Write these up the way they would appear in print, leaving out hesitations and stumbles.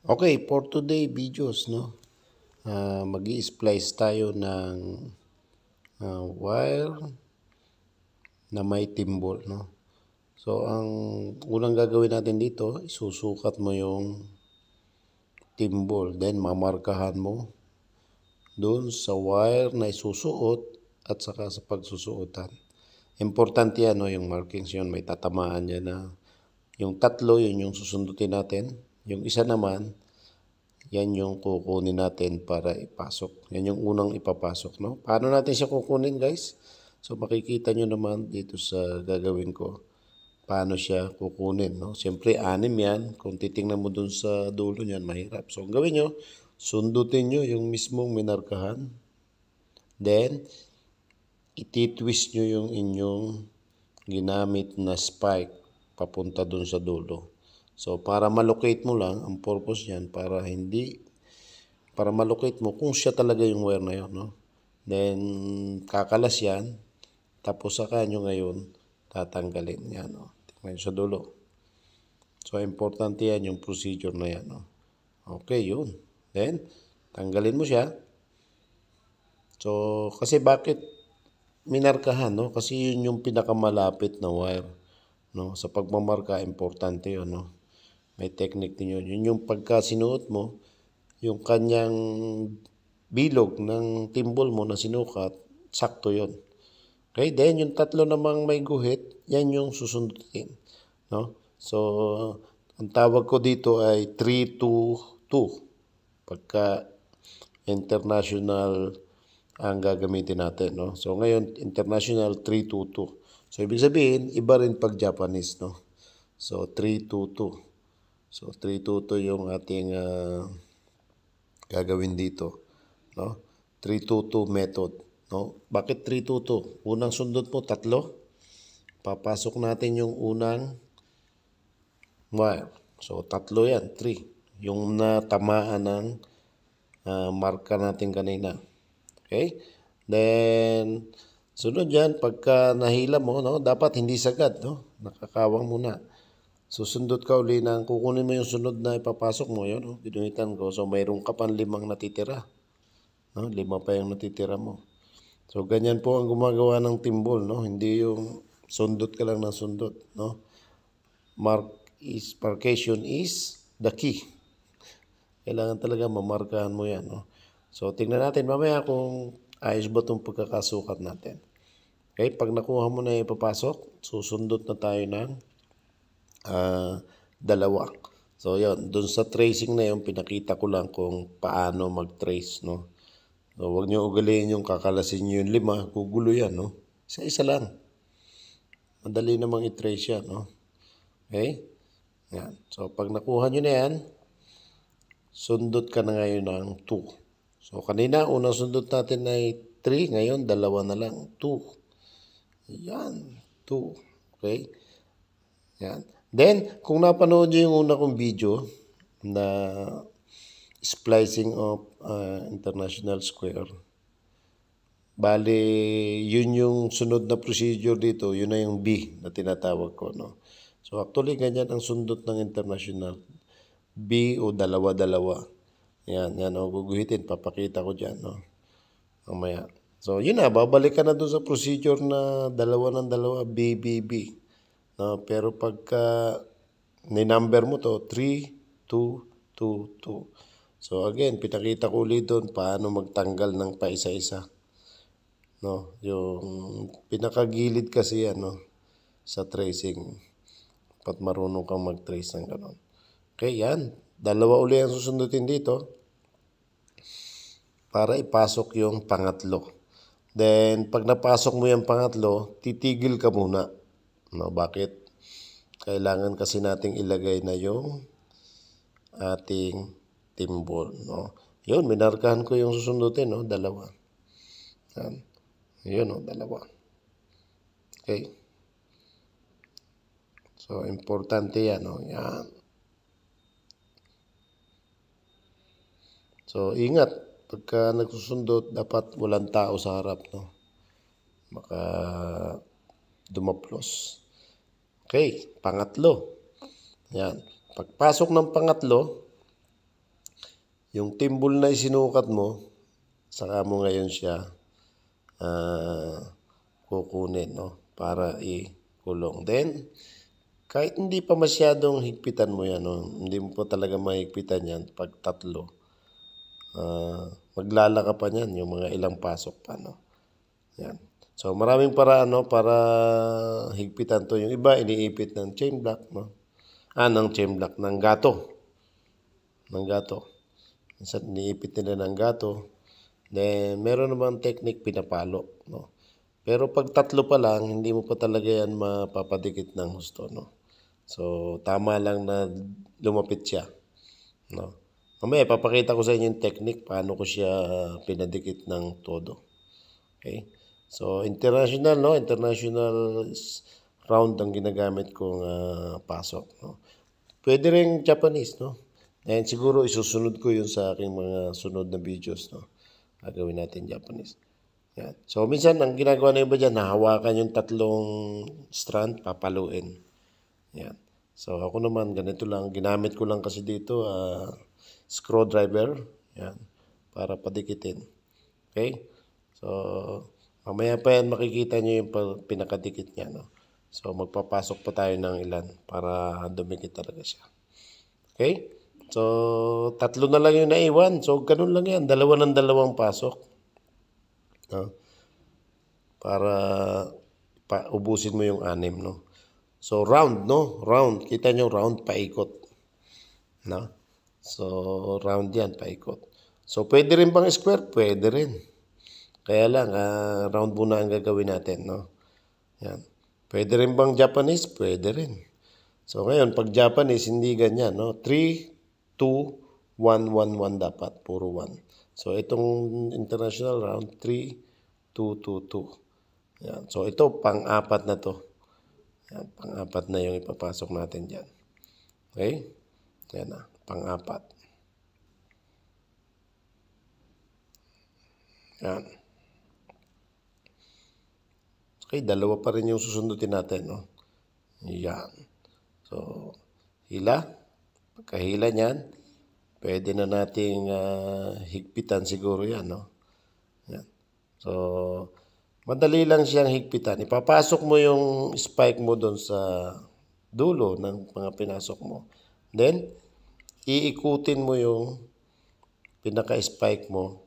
Okay, for today videos, no? Mag-i-splice tayo ng wire na may timbol, no? So, ang unang gagawin natin dito, isusukat mo yung timbol. Then, mamarkahan mo doon sa wire na isusuot at saka sa pagsusuotan. Importante yan, no? Yung markings yun, may tatamaan yan na yung tatlo, yun yung susundutin natin. Yung isa naman, yan yung kukunin natin para ipasok. Yan yung unang ipapasok, no? Paano natin siya kukunin, guys? So, makikita nyo naman dito sa gagawin ko paano siya kukunin, no? Siyempre, 6 yan. Kung titingnan mo dun sa dulo niyan, mahirap. So, ang gawin nyo, sundutin nyo yung mismong minarkahan. Then, ititwist nyo yung inyong ginamit na spike papunta dun sa dulo. So, para malocate mo lang, ang purpose niyan, para malocate mo kung siya talaga yung wire na yun, no? Then, kakalas yan. Tapos, saka nyo ngayon, tatanggalin yan, no? Tingnan sa dulo. So, importante yan yung procedure na yan, no? Okay, yun. Then, tanggalin mo siya. So, kasi bakit minarkahan, no? Kasi yun yung pinakamalapit na wire, no? Sa pagmamarka, importante yun, no? May technique din yun. Yun yung pagka sinuot mo, yung kanyang bilog ng timbol mo na sinukat, sakto yun. Okay, then yung tatlo namang may guhit, yan yung susundutin, no? So, ang tawag ko dito ay 3-2-2. Pagka international ang gagamitin natin, no? So, ngayon, international 3-2-2. So, ibig sabihin, iba rin pag Japanese, no? So, 3-2-2. So, 3-2-2 yung ating gagawin dito, no? 3-2-2 method, no? Bakit 3-2-2? Unang sundot mo, 3. Papasok natin yung unang wire. So, 3 yan, 3. Yung natamaan ng marka natin kanina. Okay? Then, sunod yan, pagka nahila mo, no? Dapat hindi sagad, no? Nakakawang muna. Susundot ka uli ng kukunin mo yung sunod na ipapasok mo. Yun, no? Ginuhitan ko. So, mayroon ka pang 5 natitira. No? 5 pa yung natitira mo. So, ganyan po ang gumagawa ng timbol, no? Hindi yung sundot ka lang ng sundot, no? Marcation is the key. Kailangan talaga mamarkahan mo yan, no? So, tingnan natin mamaya kung ayos ba itong pagkakasukat natin. Okay, pag nakuha mo na yung ipapasok, susundot na tayo ng 2. So, yun. Dun sa tracing na yun, pinakita ko lang kung paano mag-trace, no? So, huwag nyo ugaliin yung kakalasin nyo yung 5. Gugulo yan, no? Isa-isa lang. Madali namang i-trace yan, no? Okay? Yan. So, pag nakuha nyo na yan, sundot ka na ngayon ng 2. So, kanina, unang sundot natin ay 3. Ngayon, 2 na lang. 2. Yan. 2. Okay? Yan. Then, kung napanood nyo yung una kong video na splicing of international square, bali, yun yung sunod na procedure dito, yun na yung B na tinatawag ko, no? So, actually, ganyan ang sundot ng international. B o 2. Yan, o, guguhitin, papakita ko dyan, no? Mamaya. So, yun na, babalik ka na doon sa procedure na 2 ng 2, B, B, B. No, pero pagka ni-number mo to, 3, 2, 2, 2. So again, pinakita ko ulit doon paano magtanggal ng paisa-isa. No, yung pinakagilid kasi yan, no, sa tracing. Dapat marunong kang mag-trace ng ganon. Okay, yan. 2 uli ang susundutin dito para ipasok yung pangatlo. Then, pag napasok mo yung pangatlo, titigil ka muna. No, bakit? Kailangan kasi nating ilagay na yung ating timbol, no? Yun, minarkahan ko yung susundutin, no? 2. Yan. Yun, no? 2. Okay. So, importante yan, no? Yan. So, ingat. Pagka nagsusundot, dapat walang tao sa harap, no? Baka dumaplos. Okay, pangatlo. Yan. Pagpasok ng pangatlo, yung timbol na isinukat mo, saka mo ngayon siya kukunin, no? Para ikulong. Then, kahit hindi pa masyadong higpitan mo yan, no? Hindi mo pa talaga mahigpitan yan pag tatlo. Maglalaka pa niyan, yung mga ilang pasok pa, no? Yan. So, maraming paraan, no? Para higpitan to. Yung iba, iniipit ng chain block, no? Ng chain block, ng gato. Ng gato. Minsan, iniipit nila ng gato. Then, meron namang technique pinapalo, no? Pero pag tatlo pa lang, hindi mo pa talaga yan mapapadikit ng husto, no? So, tama lang na lumapit siya, no? Mamaya, ipapakita ko sa inyo yung technique, paano ko siya pinadikit ng todo. Okay? So, international, no? International round ang ginagamit kong pasok, no? Pwede rin Japanese, no? And siguro isusunod ko yun sa aking mga sunod na videos, no? Gagawin natin Japanese. Yan. So, minsan, ang ginagawa na iba dyan, nahawakan yung tatlong strand, papaluin. Yan. So, ako naman, ganito lang. Ginamit ko lang kasi dito, screwdriver. Yan. Para padikitin. Okay? So, mamaya pa yan makikita nyo yung pinakadikit niya, no? So, magpapasok pa tayo ng ilan para dumikit talaga siya. Okay? So, tatlo na lang yung naiwan. So, ganun lang yan. Dalawa ng dalawang pasok. No? Para ubusin mo yung 6, no? So, round, no? Round. Kita nyo, round, paikot. No? So, round yan, paikot. So, pwede rin bang square? Pwede rin. Kaya lang, round muna ang gagawin natin, no? Yan. Pwede rin bang Japanese? Pwede rin. So, ngayon, pag Japanese, hindi ganyan, no? 3, 2, 1, 1, 1 dapat. Puro 1. So, itong international round, 3, 2, 2, 2. Yan. So, ito, pang-apat na to. Yan, pang-apat na yung ipapasok natin dyan. Okay? Yan na, pang-apat. Yan. Okay, dalawa pa rin yung susundutin natin, no? Yan. So, hila. Pagkahila niyan, pwede na nating higpitan siguro yan, no? Yan. So, madali lang siyang higpitan. Ipapasok mo yung spike mo doon sa dulo ng mga pinasok mo. Then, iikutin mo yung pinaka-spike mo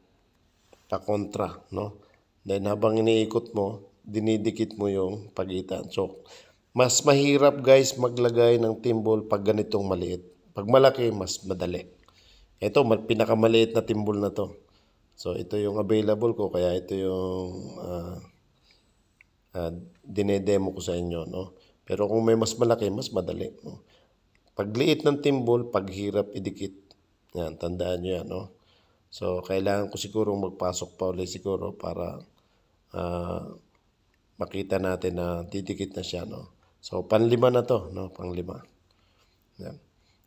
pa-kontra, no? Then, habang iniikot mo, dinidikit mo yung pagitan. So, mas mahirap guys maglagay ng timbol pag ganitong maliit. Pag malaki, mas madali. Ito, pinakamaliit na timbol na to. So, ito yung available ko, kaya ito yung dinedemo ko sa inyo, no? Pero kung may mas malaki, mas madali, no? Pagliit ng timbol, paghirap idikit. Yan, tandaan nyo yan, no? So, kailangan ko siguro magpasok pa ulit siguro para makita natin na didikit na siya, no? So, panlima na to, no? Panglima. Yan.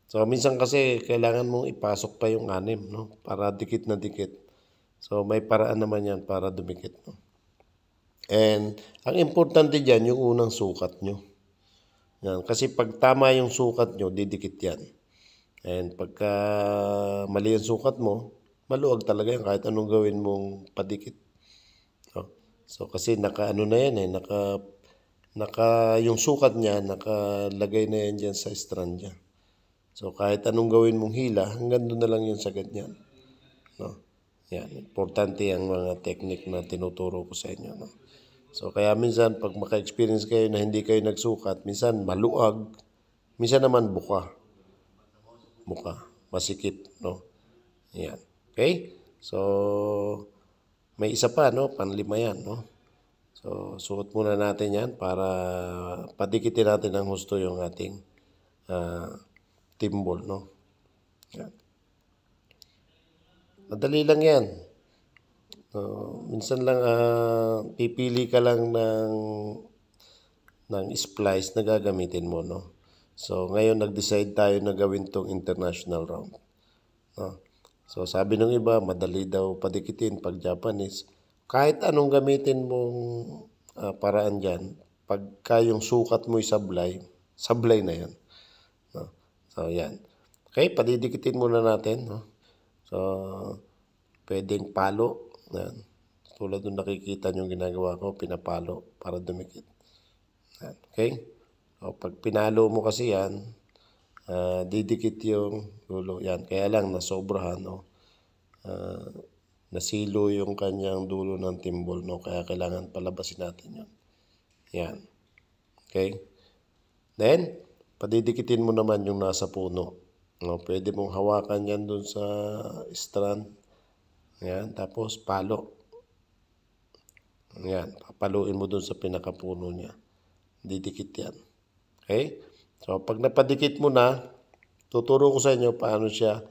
So, minsan kasi kailangan mong ipasok pa yung 6, no? Para dikit na dikit. So, may paraan naman yan para dumikit, no? And, ang importante dyan, yung unang sukat nyo. Yan. Kasi pag tama yung sukat nyo, didikit yan. And pagka mali ang sukat mo, maluwag talaga yan kahit anong gawin mong padikit. No? So, kasi naka-ano na yan yung sukat niya, nakalagay na yan dyan sa strand niya. So, kahit anong gawin mong hila, hanggang doon na lang yun sa ganyan. No? Yan. Importante ang mga technique na tinuturo ko sa inyo, no? So, kaya minsan, pag maka-experience kayo na hindi kayo nagsukat, minsan maluag, minsan naman buka, masikip, no? Yan. Okay? So, may isa pa, no? Panlima yan, no? So, suot muna natin yan para padikitin natin ng husto yung ating timbol, no? Yan. Madali lang yan. Minsan lang pipili ka lang ng splice na gagamitin mo, no? So, ngayon nag-decide tayo na gawin tong international round, no? So, sabi ng iba, madali daw padikitin pag Japanese. Kahit anong gamitin mong paraan dyan, pagka yung sukat mo'y sablay na yan, no? So, yan. Okay, padidikitin muna natin, no? So, pwedeng palo. Yan. Tulad nung nakikita nyo ginagawa ko, pinapalo para dumikit. Yan. Okay? So, pag pinalo mo kasi yan, didikit yung dulo. Yan. Kaya lang, nasobrahan, no? Nasilo yung kanyang dulo ng timbol, no? Kaya kailangan palabasin natin yun. Yan. Okay? Then, padidikitin mo naman yung nasa puno. No? Pwede mong hawakan yan dun sa strand. Yan. Tapos, palo. Yan. Papaluin mo dun sa pinakapuno niya. Didikit yan. Okay? So, pag napadikit mo na, tuturo ko sa inyo paano siya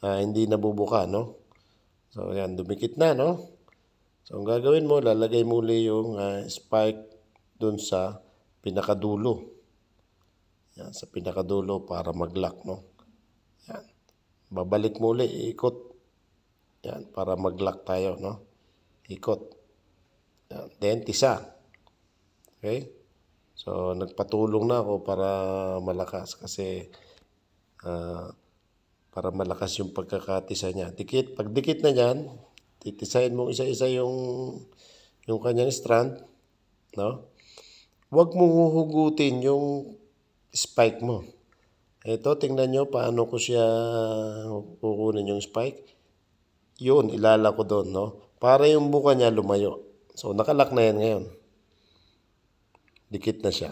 hindi nabubuka, no? So, yan. Dumikit na, no? So, ang gagawin mo, lalagay mo uli yung spike dun sa pinakadulo. Yan, sa pinakadulo para mag-lock, no? Yan. Babalik mo uli, iikot. Yan, para mag-lock tayo, no? Ikot. Yan. Then, tisa. Okay? So, nagpatulong na ako para malakas kasi para malakas yung pagkakatisa niya. Dikit. Pag dikit na yan, titisayin mo isa-isa yung kanyang strand. No? Huwag mong huhugutin yung spike mo. Ito, tingnan nyo paano ko siya kukunin yung spike. Yun, ilala ko doon. No? Para yung buka niya lumayo. So, nakalak na yan ngayon. Dikit na siya.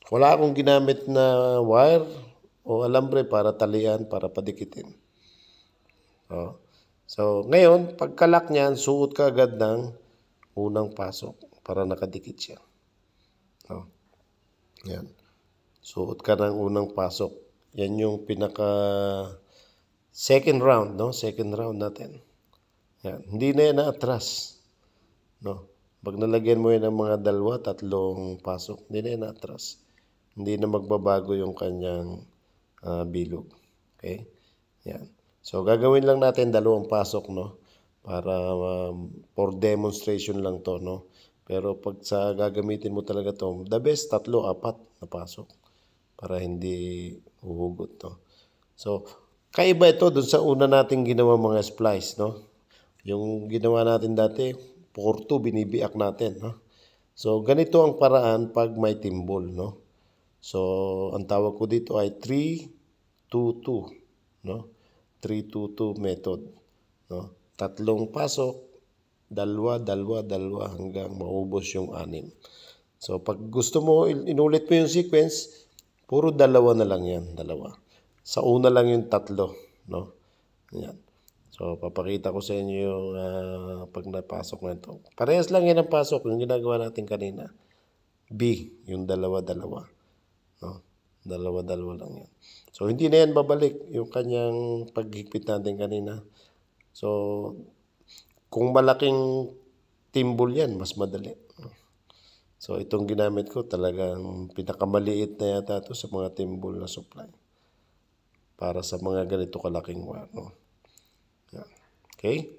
Wala akong ginamit na wire o alambre para talian, para padikitin. So, ngayon, pagkalak niyan, suot ka agad ng unang pasok para nakadikit siya. Yan. Suot ka ng unang pasok. Yan yung pinaka second round, no? Second round natin. Yan. Hindi na yan na-atras. No? Pag nalagyan mo yan ng mga dalawa, tatlong pasok, hindi na yan na-atras. Hindi na magbabago yung kanyang bilog. Okay? Yan. So, gagawin lang natin dalawang pasok, no? Para for demonstration lang to, no? Pero pag sa gagamitin mo talaga to, the best, 3, 4 na pasok. Para hindi huhugot, no? So, kaiba ito dun sa una nating ginawa mga splice, no? Yung ginawa natin dati, 4-2, binibiak natin, no? So, ganito ang paraan pag may timbol, no? So, ang tawag ko dito ay 3-2-2, no? 3-2-2 method, no? 3 pasok, 2, 2, 2 hanggang maubos yung 6. So, pag gusto mo, inulit mo yung sequence, puro 2 na lang yan, 2. Sa una lang yung 3, no? Yan. So, papakita ko sa inyo yung pag napasok na ito. Parehas lang yan ang pasok, yung ginagawa natin kanina. B, yung 2, 2. No? 2, 2 lang yan. So, hindi na yan babalik yung kanyang paghigpit natin kanina. So, kung malaking timbol yan, mas madali. So, itong ginamit ko talagang pinakamaliit na yata ito sa mga timbol na supply. Para sa mga ganito kalaking wire, no? Yan. Okay?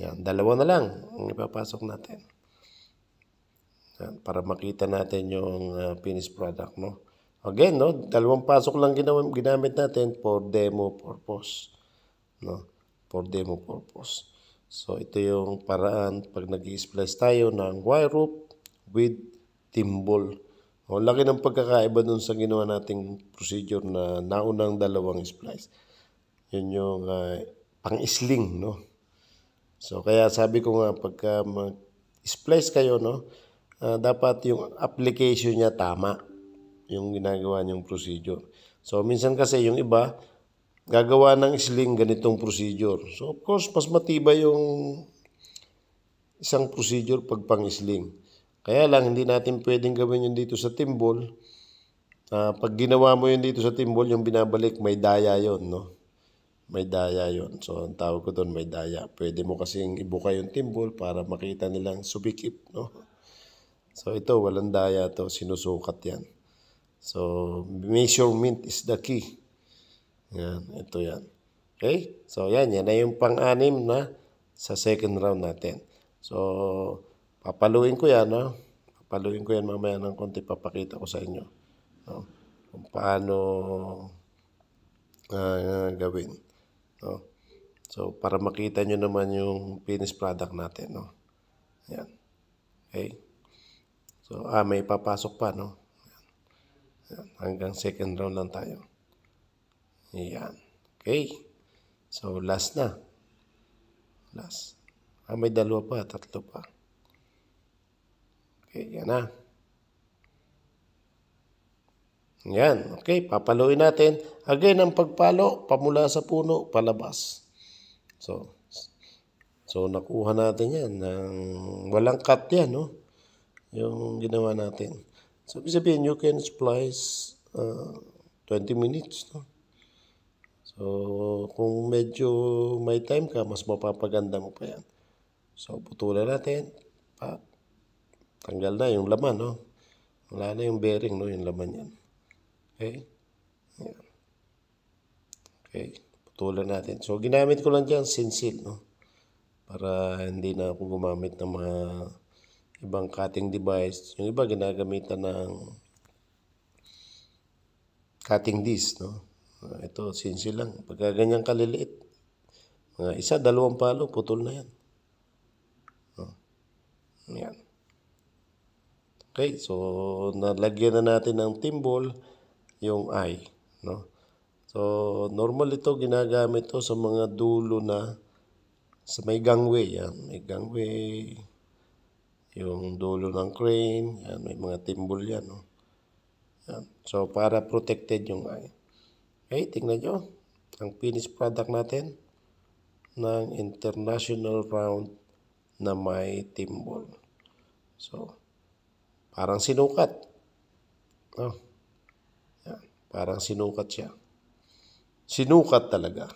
Yan, 2 na lang ang ipapasok natin. Yan, para makita natin yung finished product, no? Again, no, 2 pasok lang ginamit natin for demo purpose, no? For demo purpose. So, ito yung paraan pag nag-i-splice tayo ng wire rope with timbol. O, laki ng pagkakaiba dun sa ginawa nating procedure na naunang 2 splice. Yun yung pang-sling, no? So, kaya sabi ko nga, pagka mag-splice kayo, no, dapat yung application niya tama, yung ginagawa niyong procedure. So, minsan kasi yung iba, gagawa ng sling ganitong procedure. So, of course, mas matibay yung isang procedure pag pang-sling. Kaya lang, hindi natin pwedeng gawin yun dito sa timbol. Pag ginawa mo yun dito sa timbol, yung binabalik, may daya yun, no? May daya yon. So, ang tawag ko doon, may daya. Pwede mo kasing ibuka yung timbol para makita nilang subikip, no? So, ito, walang daya to. Sinusukat yan. So, measurement is the key. Yan, ito yan. Okay? So, yan na yung pang-6 na sa second round natin. So, papaluin ko yan, no? Papaluin ko yan mamaya ng konti. Papakita ko sa inyo, no? Kung paano gawin. No? So, para makita nyo naman yung finished product natin. No? Yan. Okay. So, may papasok pa, no? Yan. Hanggang second round lang tayo. Yan. Okay. So, last na. Last. May dalawa pa, tatlo pa. Okay, yan na. Yan. Okay, papaluin natin. Again, ang pagpalo, pamula sa puno, palabas. So nakuha natin yan. Walang cut yan, no? Yung ginawa natin. So, ibig sabihin, you can splice 20 minutes, no? So, kung medyo may time ka, mas mapapaganda mo pa yan. So, putulan natin. Tanggal na yung laman, no? Wala na yung bearing, no? Yung laman yan. Okay? Yan. Okay. Putulan natin. So, ginamit ko lang dyan, sinsil, no? Para hindi na ako gumamit ng mga ibang cutting device. Yung iba, ginagamitan ng cutting disc, no? Ito, sinsil lang. Pagka ganyan kaliliit, mga 1-2 palo, putol na yan. No? Yan. Okay, so nalagyan na natin ng timbol yung eye, no? So normal ito ginagamit to sa mga dulo na sa may gangway, yan, may gangway, yung dulo ng crane, yan, may mga timbol yan, no? Yan. So para protected yung eye. Okay, tingnan nyo ang finished product natin ng international round na may timbol. So parang sinukat. Oh. Yan. Parang sinukat siya. Sinukat talaga.